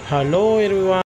Hello everyone.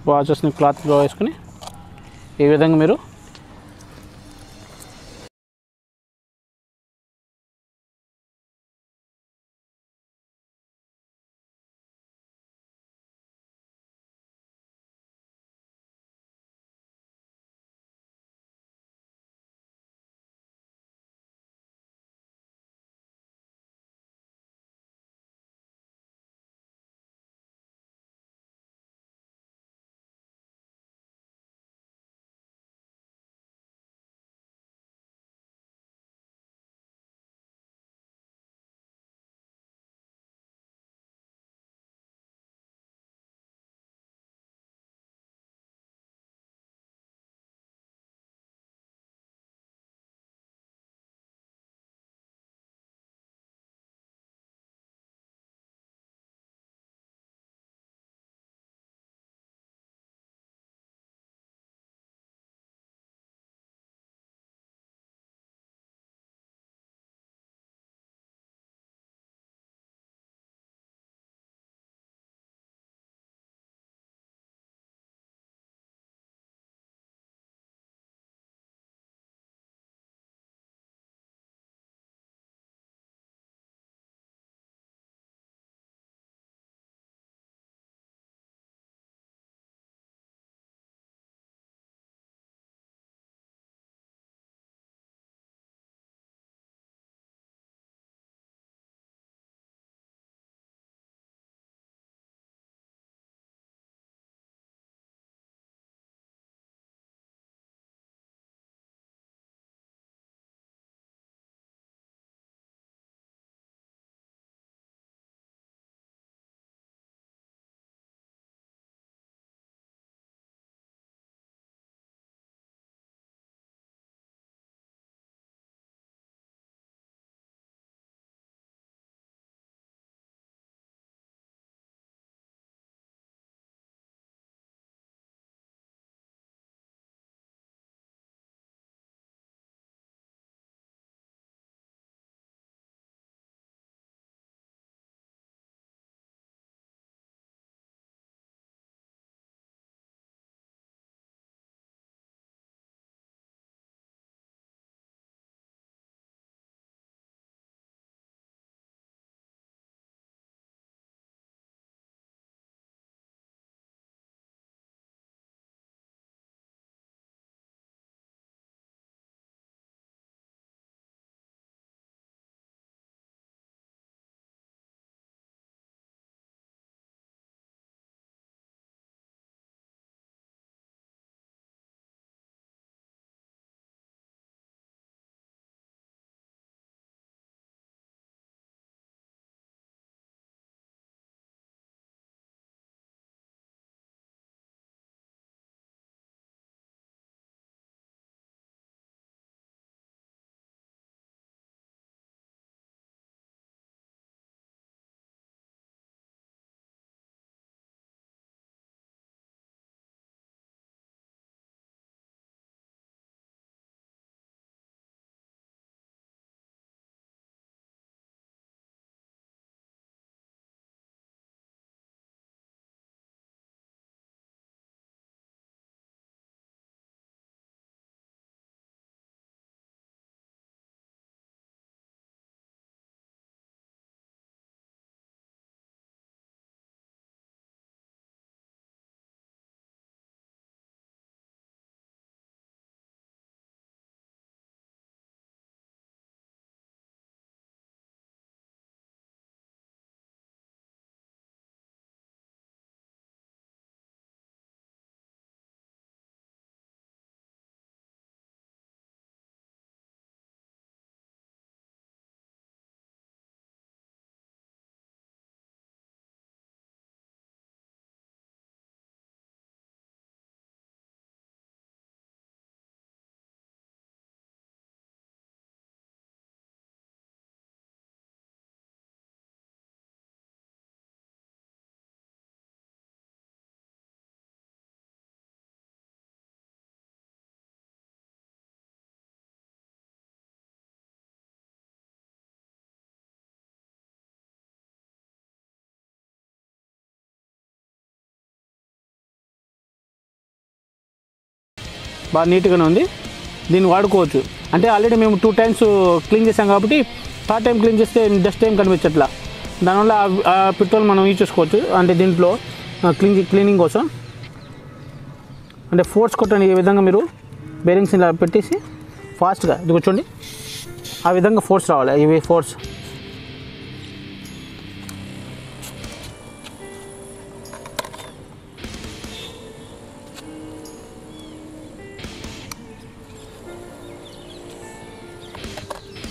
వాచెస్ని క్లాత్లో వేసుకుని ఈ విధంగా మీరు బాగా నీట్గానే ఉంది, దీన్ని వాడుకోవచ్చు. అంటే ఆల్రెడీ మేము 2 times క్లీన్ చేసాం కాబట్టి 3rd time క్లీన్ చేస్తే డస్ట్ ఏం కనిపించట్లా. దానివల్ల ఆ పెట్రోల్ మనం యూజ్ చేసుకోవచ్చు. అంటే దీంట్లో క్లీనింగ్ కోసం అంటే ఫోర్స్ కొట్టండి. ఈ విధంగా మీరు బేరింగ్స్ ఇలా పెట్టేసి ఫాస్ట్గా ఇది కూర్చోండి, ఆ విధంగా ఫోర్స్ రావాలి. ఇవి ఫోర్స్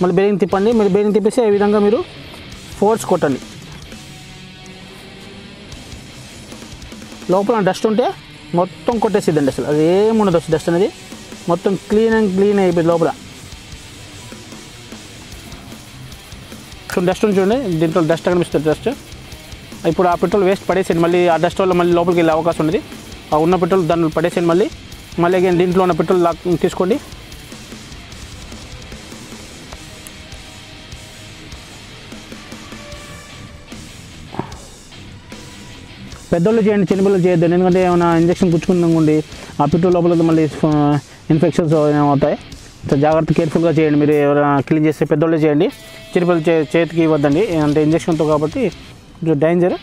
మళ్ళీ బేరింగ్ తిప్పండి. మళ్ళీ బేరింగ్ తిప్పేసి ఈ విధంగా మీరు ఫోర్స్ కొట్టండి. లోపల డస్ట్ ఉంటే మొత్తం కొట్టేసిద్దండి. అసలు అది ఏముండదు, డస్ట్ అనేది మొత్తం క్లీన్ అయిపోయింది లోపల. డస్ట్ చూడండి, దీంట్లో డస్ట్ కనిపిస్తుంది డస్ట్. ఇప్పుడు ఆ పెట్రోల్ వేస్ట్ పడేసేయండి. మళ్ళీ ఆ డస్ట్ వల్ల మళ్ళీ లోపలికి వెళ్ళే అవకాశం ఉంది. ఆ ఉన్న పెట్రోల్ దాంట్లో పడేసేయండి. మళ్ళీ అగైన్ దీంట్లో ఉన్న పెట్రోల్ తీసుకోండి. పెద్దోళ్ళు చేయండి, చిన్నపిల్లలు చేయొద్దు. ఎందుకంటే ఏమైనా ఇంజక్షన్ పుచ్చుకుందామండి ఆ పెట్రోల్ లోపల మళ్ళీ ఇన్ఫెక్షన్స్ అవుతాయి. సో జాగ్రత్త కేర్ఫుల్గా చేయండి. మీరు ఎవరైనా క్లీన్ చేస్తే పెద్దోళ్ళే చేయండి, చిన్నపిల్లలు చేతికి ఇవ్వద్దండి. అంటే ఇంజక్షన్తో కాబట్టి కొంచెం డేంజర్.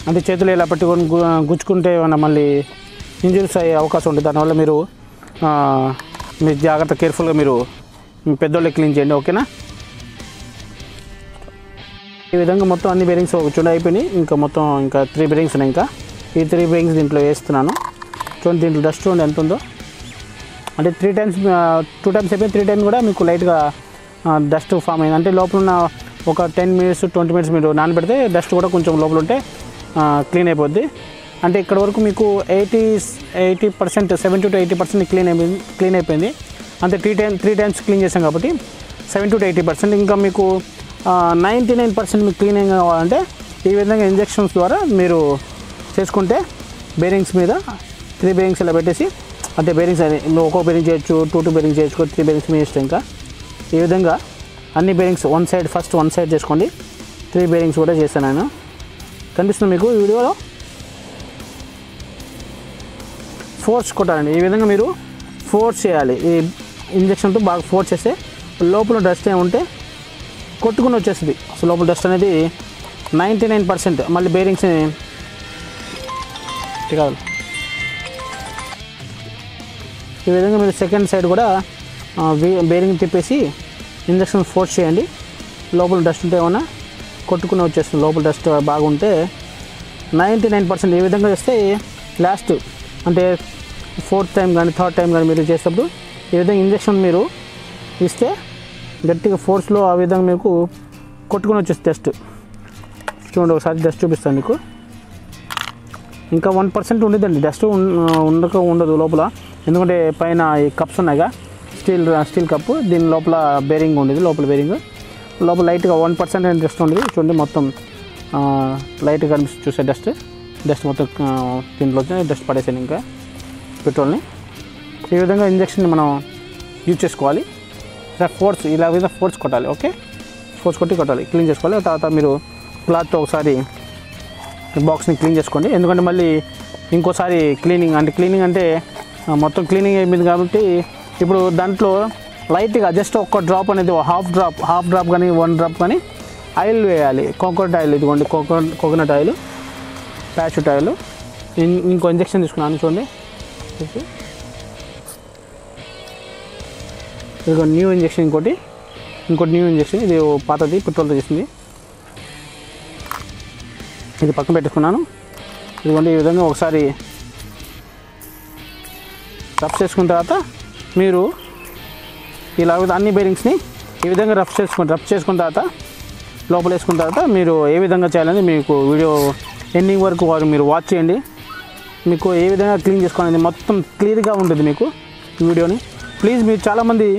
అంటే చేతులు ఇలా పట్టుకొని గుచ్చుకుంటే ఏమైనా మళ్ళీ ఇంజరీస్ అయ్యే అవకాశం ఉంటుంది. దానివల్ల మీరు జాగ్రత్త కేర్ఫుల్గా మీరు పెద్దోళ్ళే క్లీన్ చేయండి, ఓకేనా. ఈ విధంగా మొత్తం అన్ని బేరింగ్స్ ఒక చూడ అయిపోయినాయి. ఇంకా 3 బేరింగ్స్ ఉన్నాయి. ఇంకా ఈ 3 బేరింగ్స్ దీంట్లో వేస్తున్నాను. చూడండి దీంట్లో డస్ట్ చూడండి ఎంత ఉందో. అంటే 2 times అయిపోయింది. 3 times కూడా మీకు లైట్గా డస్ట్ ఫామ్ అయింది. అంటే లోపల ఉన్న ఒక 10 minutes 20 minutes మీరు నానబెడితే డస్ట్ కూడా కొంచెం లోపల ఉంటే క్లీన్ అయిపోద్ది. అంటే ఇక్కడ వరకు మీకు 80% 70 to 80% క్లీన్ అయిపోయింది. అంటే 3 times క్లీన్ చేసాం కాబట్టి 70 to 80%. ఇంకా మీకు 99% మీకు క్లీనింగ్ కావాలంటే ఈ విధంగా ఇంజెక్షన్స్ ద్వారా మీరు చేసుకుంటే బేరింగ్స్ మీద 3 బేరింగ్స్ ఇలా పెట్టేసి, అంటే బేరింగ్స్ ఒక్కో బేరింగ్ చేయొచ్చు, 2 బేరింగ్స్ చేయొచ్చు, 3 బేరింగ్స్ మీ ఇష్టం. ఇంకా ఈ విధంగా అన్ని బేరింగ్స్ ఫస్ట్ వన్ సైడ్ చేసుకోండి. 3 బేరింగ్స్ కూడా చేశాను నేను. కనిపిస్తుంది మీకు ఈ వీడియోలో. ఫోర్స్ కొట్టాలండి. ఈ విధంగా మీరు ఫోర్స్ చేయాలి. ఈ ఇంజక్షన్తో బాగా ఫోర్స్ చేస్తే లోపల డస్ట్ ఏముంటే కొట్టుకుని వచ్చేస్తుంది. అసలు లోపల డస్ట్ అనేది 99%. మళ్ళీ బేరింగ్స్ని కావాలి. ఈ విధంగా మీరు సెకండ్ సైడ్ కూడా బేరింగ్ తిప్పేసి ఇంజక్షన్ ఫోర్స్ చేయండి. లోపల డస్ట్ ఉంటే ఏమన్నా కొట్టుకుని వచ్చేస్తుంది. లోపల డస్ట్ బాగుంటే 99%. ఈ విధంగా చేస్తే లాస్ట్ అంటే 4th time కానీ 3rd time కానీ మీరు చేసేటప్పుడు ఈ విధంగా ఇంజక్షన్ మీరు ఇస్తే గట్టిగా ఫోర్స్లో ఆ విధంగా మీకు కొట్టుకుని వచ్చేసి డస్ట్ చూడండి. ఒకసారి డస్ట్ చూపిస్తాను మీకు. ఇంకా 1% ఉండదండి డస్ట్, ఉండదు లోపల. ఎందుకంటే పైన ఈ కప్స్ ఉన్నాయిగా, స్టీల్ కప్పు, దీని లోపల బేరింగ్ ఉండేది. లోపల లైట్గా 1% డస్ట్ ఉండేది. చూడండి మొత్తం లైట్గా కనిపిస్తుంది చూసే డస్ట్ మొత్తం దీంట్లో డస్ట్ పడేసాను. ఇంకా పెట్రోల్ని ఈ విధంగా ఇంజక్షన్ మనం యూజ్ చేసుకోవాలి. ఫోర్స్ ఇలా విధంగా ఫోర్స్ కొట్టాలి, ఓకే. ఫోర్స్ కొట్టాలి, క్లీన్ చేసుకోవాలి. తర్వాత మీరు క్లాత్తో ఒకసారి బాక్స్ని క్లీన్ చేసుకోండి. ఎందుకంటే మళ్ళీ ఇంకోసారి క్లీనింగ్ అంటే మొత్తం క్లీనింగ్ అయిపోయింది కాబట్టి ఇప్పుడు దాంట్లో లైట్గా జస్ట్ ఒక డ్రాప్ అనేది హాఫ్ డ్రాప్ కానీ 1 drop కానీ ఆయిల్ వేయాలి. కోకోనట్ ఆయిల్, ఇదిగోండి కోకోనట్ ఆయిల్, ప్యాషూట్ ఆయిల్. ఇంకో ఇంజక్షన్ తీసుకున్నాను చూడండి. ఇదిగో న్యూ ఇంజక్షన్, ఇంకోటి న్యూ ఇంజక్షన్. ఇది పాతది పెట్రోల్తో చేసింది. ఇది పక్కన పెట్టుకున్నాను. ఇదిగోండి ఈ విధంగా ఒకసారి రఫ్ చేసుకున్న తర్వాత మీరు ఇలా అన్ని బేరింగ్స్ని ఈ విధంగా రఫ్ చేసుకున్న తర్వాత లోపల వేసుకున్న తర్వాత మీరు ఏ విధంగా చేయాలని మీకు వీడియో ఎండింగ్ వరకు మీరు వాచ్ చేయండి. మీకు ఏ విధంగా క్లీన్ చేసుకోవాలని మొత్తం క్లియర్గా ఉంటుంది మీకు ఈ వీడియోని. ప్లీజ్ మీరు చాలామంది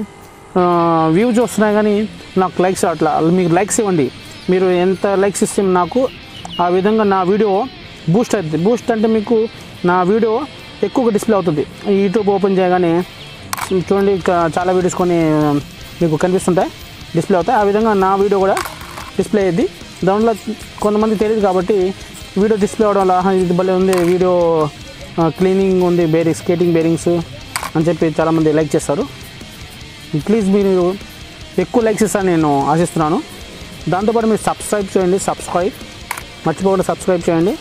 వ్యూస్ వస్తున్నాయి కానీ నాకు లైక్స్ అట్లా, మీకు లైక్స్ ఇవ్వండి. మీరు ఎంత లైక్స్ ఇస్తే నాకు ఆ విధంగా నా వీడియో బూస్ట్ అవుతుంది. బూస్ట్ అంటే మీకు నా వీడియో ఎక్కువగా డిస్ప్లే అవుతుంది. యూట్యూబ్ ఓపెన్ చేయగానే చూడండి చాలా వీడియోస్ కొన్ని మీకు కనిపిస్తుంటాయి, డిస్ప్లే అవుతాయి. ఆ విధంగా నా వీడియో కూడా డిస్ప్లే అయ్యింది. దానివల్ల కొంతమంది తెలియదు కాబట్టి వీడియో డిస్ప్లే అవడం వల్ల ఇది భలే ఉంది, వీడియో క్లీనింగ్ ఉంది, స్కేటింగ్ బేరింగ్స్ అని చెప్పి చాలామంది లైక్ చేస్తారు. ప్లీజ్ మీరు ఎక్కువ లైక్స్ ఇస్తారని నేను ఆశిస్తున్నాను. దాంతోపాటు మీరు సబ్స్క్రైబ్ చేయండి, మర్చిపోకుండా సబ్స్క్రైబ్ చేయండి.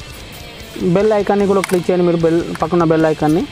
బెల్ ఐకాన్ని కూడా క్లిక్ చేయండి, మీరు పక్కన బెల్ ఐకాన్ని.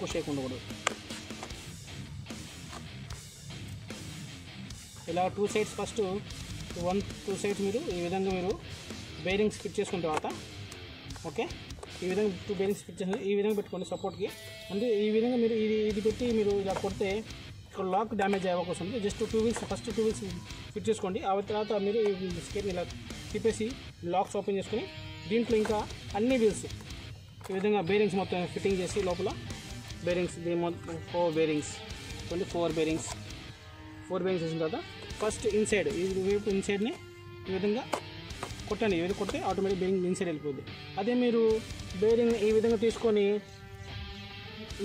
ఎక్కువ షేక్ ఉండకూడదు. ఇలా 2 సైడ్స్ ఫస్ట్ 2 సైడ్స్ మీరు ఈ విధంగా మీరు బేరింగ్స్ ఫిట్ చేసుకున్న తర్వాత ఓకే, ఈ విధంగా 2 బేరింగ్స్ ఫిట్ చేసి ఈ విధంగా పెట్టుకోండి సపోర్ట్కి. అంటే ఈ విధంగా మీరు ఇది పెట్టి మీరు ఇలా కొడితే ఇక్కడ లాక్ డ్యామేజ్ అయ్యే అవకాశం ఉంది. Just 2 wheels first 2 wheels fit చేసుకోండి. ఆ తర్వాత మీరు ఈ స్కేట్ని ఇలా తిప్పేసి లాక్స్ ఓపెన్ చేసుకొని దీంట్లో ఇంకా అన్ని వీల్స్ ఈ విధంగా బేరింగ్స్ మొత్తం ఫిట్టింగ్ చేసి లోపల బేరింగ్స్ మొత్తం 4 బేరింగ్స్ 4 బేరింగ్స్ వేసిన తర్వాత ఫస్ట్ ఇన్సైడ్ ఈ వైపు ఇన్సైడ్ని ఈ విధంగా కొట్టండి. ఈ విధంగా కొడితే ఆటోమేటిక్ బేరింగ్ ఇన్సైడ్ వెళ్ళిపోద్ది. అదే మీరు బేరింగ్ ఈ విధంగా తీసుకొని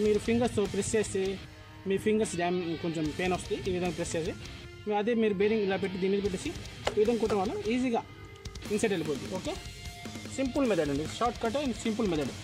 మీరు ఫింగర్స్తో ప్రెస్ చేస్తే మీ ఫింగర్స్ కొంచెం పెయిన్ వస్తుంది. ఈ విధంగా ప్రెస్ చేసి అదే మీరు బేరింగ్ ఇలా పెట్టి దీని మీద పెట్టేసి ఈ విధంగా కొట్టడం వల్ల ఈజీగా ఇన్సైడ్ వెళ్ళిపోద్ది. ఓకే, సింపుల్ మెథడ్ అండి, short cut and simple method.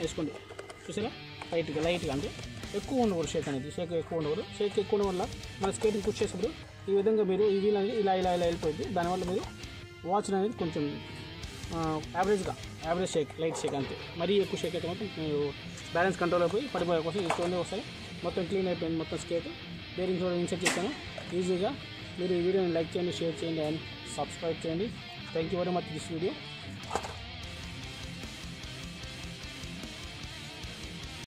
వేసుకోండి. చూసారా, లైట్గా అంటే ఎక్కువ ఉండకూడదు షేక్ అనేది. షేక్ ఎక్కువ ఉండకూడదు. షేక్ ఎక్కువ ఉండడం వల్ల మన స్కేటింగ్ పుష్ చేసినప్పుడు ఈ విధంగా మీరు ఈ వీల్ అనేది ఇలా వెళ్ళిపోయింది. దానివల్ల మీరు వాచ్ అనేది కొంచెం యావరేజ్ షేక్, లైట్ షేక్ అంతే. మరీ ఎక్కువ షేక్ అయితే మొత్తం మీరు బ్యాలెన్స్ కంట్రోల్ అయిపోయి పడిపోయే కోసం ఈ చూడండి ఒకసారి మొత్తం క్లీన్ అయిపోయింది. మొత్తం స్కేట్ బేరింగ్స్ కూడా ఇన్సర్ట్ చేశాను ఈజీగా. మీరు ఈ వీడియోని లైక్ చేయండి, షేర్ చేయండి అండ్ సబ్స్క్రైబ్ చేయండి. Thank you very much this video.